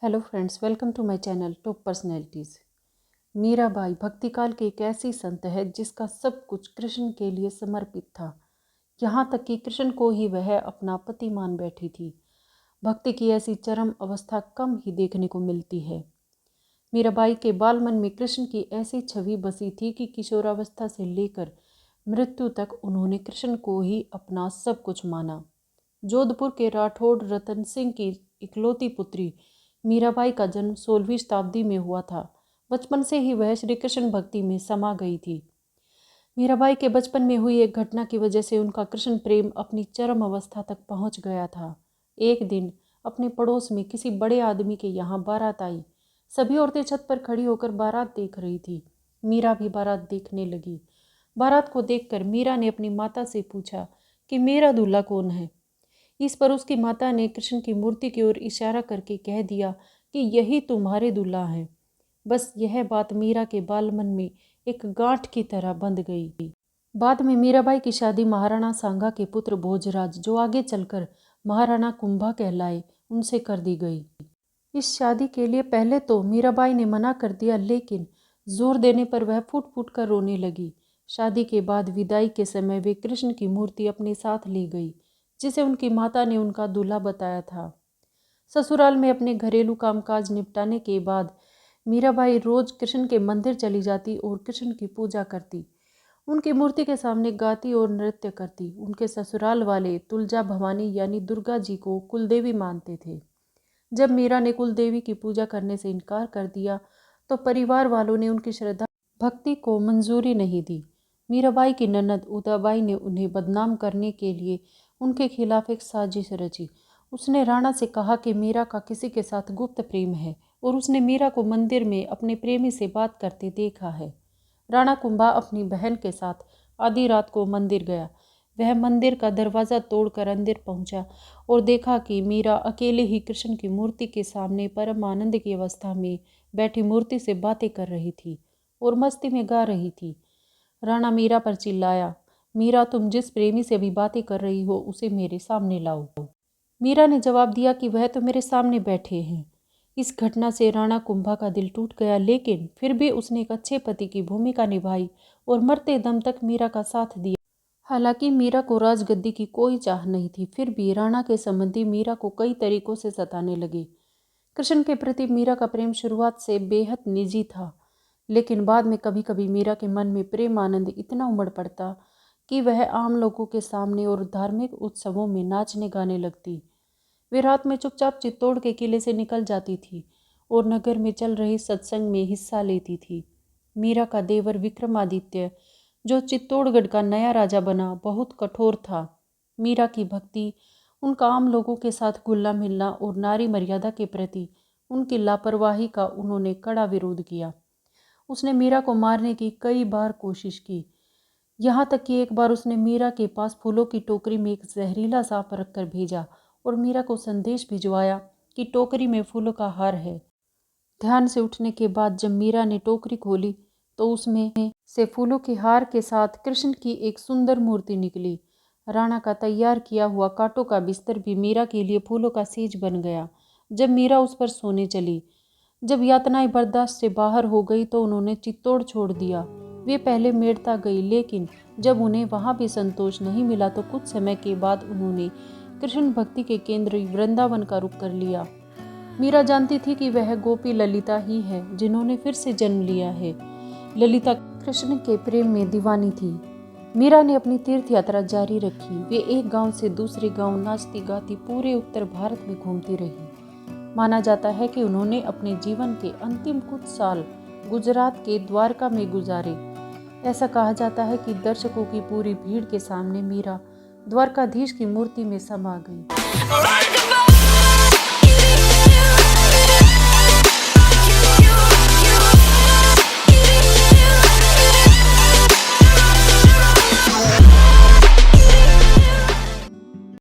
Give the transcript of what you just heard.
Hello friends, welcome to my channel top personalities. Mirabai भक्तिकाल की एक ऐसी संत है जिसका सब कुछ कृष्ण के लिए समर्पित था। यहाँ तक कि कृष्ण को ही वह अपना पति मान बैठी थी। भक्ति की ऐसी चरम अवस्था कम ही देखने को मिलती है। मीराबाई के बाल मन में कृष्ण की ऐसी छवि बसी थी कि किशोरावस्था से लेकर मृत्यु तक उन्होंने कृष्ण को ही अपना सब कुछ माना। जोधपुर के राठौड़ रतन सिंह की इकलौती पुत्री मीराबाई का जन्म 16वीं शताब्दी में हुआ था। बचपन से ही वह श्री कृष्ण भक्ति में समा गई थी। मीराबाई के बचपन में हुई एक घटना की वजह से उनका कृष्ण प्रेम अपनी चरम अवस्था तक पहुंच गया था। एक दिन अपने पड़ोस में किसी बड़े आदमी के यहाँ बारात आई। सभी औरतें छत पर खड़ी होकर बारात देख रही थी। मीरा भी बारात देखने लगी। बारात को देखकर मीरा ने अपनी माता से पूछा कि मेरा दूल्हा कौन है। इस पर उसकी माता ने कृष्ण की मूर्ति की ओर इशारा करके कह दिया कि यही तुम्हारे दूल्हा हैं। बस यह बात मीरा के बाल मन में एक गांठ की तरह बंध गई। बाद में मीराबाई की शादी महाराणा सांगा के पुत्र भोजराज, जो आगे चलकर महाराणा कुंभा कहलाए, उनसे कर दी गई। इस शादी के लिए पहले तो मीराबाई ने मना कर दिया, लेकिन जोर देने पर वह फूट फूट कर रोने लगी। शादी के बाद विदाई के समय वे कृष्ण की मूर्ति अपने साथ ले गई, जिसे उनकी माता ने उनका दूल्हा बताया था। ससुराल में अपने घरेलू कामकाज निपटाने के बाद मीराबाई रोज कृष्ण के मंदिर चली जाती और कृष्ण की पूजा करती। उनकी मूर्ति के सामने गाती और नृत्य करती। उनके ससुराल वाले तुलजा भवानी यानी दुर्गा जी को कुलदेवी मानते थे। जब मीरा ने कुलदेवी की पूजा करने से इनकार कर दिया तो परिवार वालों ने उनकी श्रद्धा भक्ति को मंजूरी नहीं दी। मीराबाई की ननद उदाबाई ने उन्हें बदनाम करने के लिए उनके खिलाफ एक साजिश रची। उसने राणा से कहा कि मीरा का किसी के साथ गुप्त प्रेम है और उसने मीरा को मंदिर में अपने प्रेमी से बात करते देखा है। राणा कुंभा अपनी बहन के साथ आधी रात को मंदिर गया। वह मंदिर का दरवाज़ा तोड़कर अंदर पहुंचा और देखा कि मीरा अकेले ही कृष्ण की मूर्ति के सामने परम आनंद की अवस्था में बैठी मूर्ति से बातें कर रही थी और मस्ती में गा रही थी। राणा मीरा पर चिल्लाया, मीरा, तुम जिस प्रेमी से अभी बातें कर रही हो उसे मेरे सामने लाओ। मीरा ने जवाब दिया कि वह तो मेरे सामने बैठे हैं। इस घटना से राणा कुंभा का दिल टूट गया, लेकिन फिर भी उसने एक अच्छे पति की भूमिका निभाई और मरते दम तक मीरा का साथ दिया। हालांकि मीरा को राजगद्दी की कोई चाह नहीं थी, फिर भी राणा के संबंधी मीरा को कई तरीकों से सताने लगे। कृष्ण के प्रति मीरा का प्रेम शुरुआत से बेहद निजी था, लेकिन बाद में कभी कभी मीरा के मन में प्रेम आनंद इतना उमड़ पड़ता कि वह आम लोगों के सामने और धार्मिक उत्सवों में नाचने गाने लगती। वे रात में चुपचाप चित्तौड़ के किले से निकल जाती थी और नगर में चल रही सत्संग में हिस्सा लेती थी। मीरा का देवर विक्रमादित्य, जो चित्तौड़गढ़ का नया राजा बना, बहुत कठोर था। मीरा की भक्ति, उनका आम लोगों के साथ घुलना मिलना और नारी मर्यादा के प्रति उनकी लापरवाही का उन्होंने कड़ा विरोध किया। उसने मीरा को मारने की कई बार कोशिश की। यहाँ तक कि एक बार उसने मीरा के पास फूलों की टोकरी में एक जहरीला सांप रखकर भेजा और मीरा को संदेश भिजवाया कि टोकरी में फूलों का हार है। ध्यान से उठने के बाद जब मीरा ने टोकरी खोली तो उसमें से फूलों के हार के साथ कृष्ण की एक सुंदर मूर्ति निकली। राणा का तैयार किया हुआ कांटों का बिस्तर भी मीरा के लिए फूलों का सेज बन गया। जब मीरा उस पर सोने चली, जब यातनाएं बर्दाश्त से बाहर हो गई तो उन्होंने चित्तौड़ छोड़ दिया। वे पहले मेड़ता गई, लेकिन जब उन्हें वहां भी संतोष नहीं मिला तो कुछ समय के बाद उन्होंने कृष्ण भक्ति के केंद्र वृंदावन का रुख कर लिया। मीरा जानती थी कि वह गोपी ललिता ही है जिन्होंने फिर से जन्म लिया है। ललिता कृष्ण के प्रेम में दीवानी थी। मीरा ने अपनी तीर्थ यात्रा जारी रखी। वे एक गांव से दूसरे गांव नाचती गाती पूरे उत्तर भारत में घूमती रही। माना जाता है कि उन्होंने अपने जीवन के अंतिम कुछ साल गुजरात के द्वारका में गुजारे। ऐसा कहा जाता है कि दर्शकों की पूरी भीड़ के सामने मीरा द्वारकाधीश की मूर्ति में समा गई।